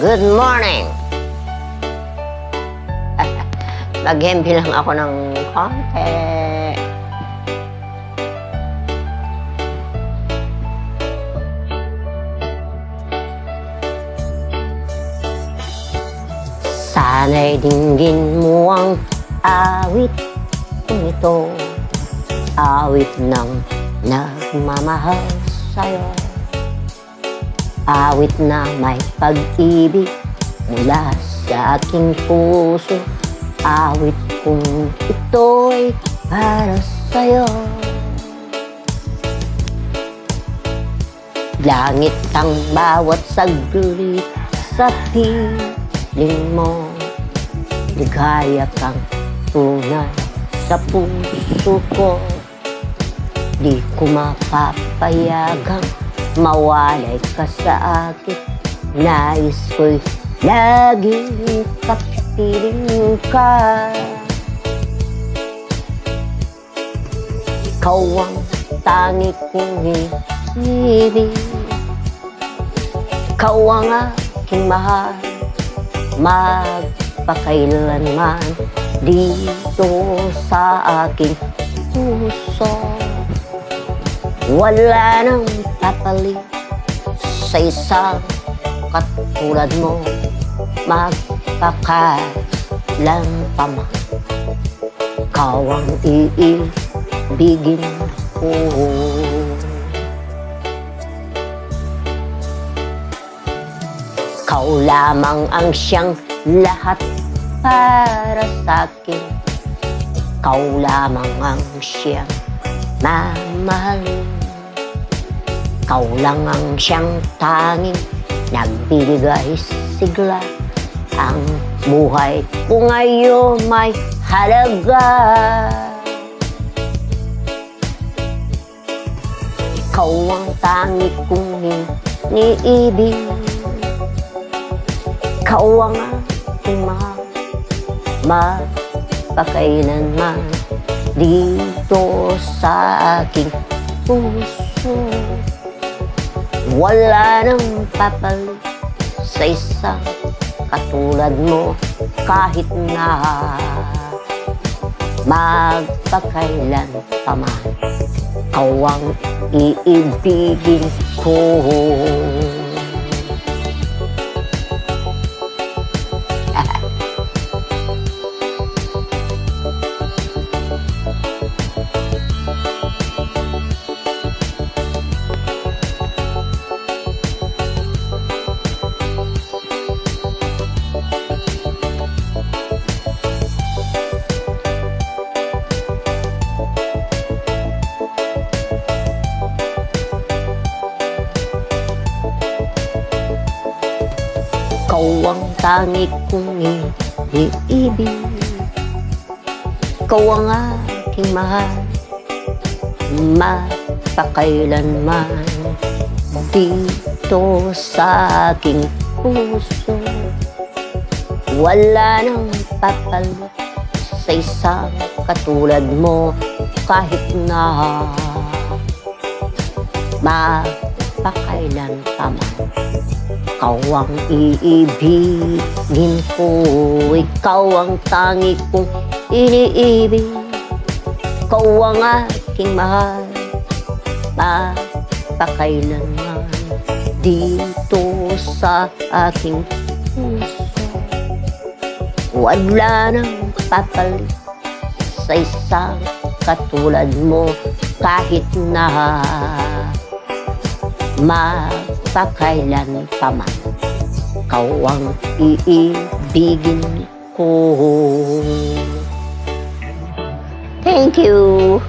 Good morning! Mag-hempi lang ako ng konti. Sana'y dinggin mo ang awit ito, awit ng nagmamahal sa'yo. Awit na may pag-ibig mula sa aking puso. Awit kong ito'y para sa'yo. Langit ang bawat saglit sa piling mo. Ligaya kang tunay sa puso ko. Di ko mapapayagang mawalay ka sa akin. Nais ko'y laging kapiling ka. Ikaw ang tangi kong ibig. Ikaw ang aking mahal, magpakailanman dito sa aking puso. Wala nang papalit sa isang katulad mo, magpakailan pa man. Ikaw ang iibigin ko. Ikaw lamang ang siyang lahat para sa'kin. Ikaw lamang ang siyang mamahalin. Ikaw lang ang siyang tanging nagbibigay sigla. Ang buhay ko ngayon may halaga. Ikaw ang tangi kong iniibig. Ikaw ang aking mahal, magpakailanman dito sa aking puso. Wala nang papalit sa isang katulad mo, kahit na magpakailan pa man. Ikaw ang iibigin ko. Ikaw ang tangi kong iniibig. Ikaw ang aking mahal, magpakailanman dito sa aking puso. Wala nang papalit sa isang katulad mo, kahit na magpakailan pa man. Ikaw ang iibigin ko. Ikaw ang tangi kong iniibig. Ikaw ang aking mahal, magpakailanman dito sa aking puso. Wala nang papalit sa isang katulad mo, kahit na magpakailan pa man. Ikaw ang iibigin ko. Thank you.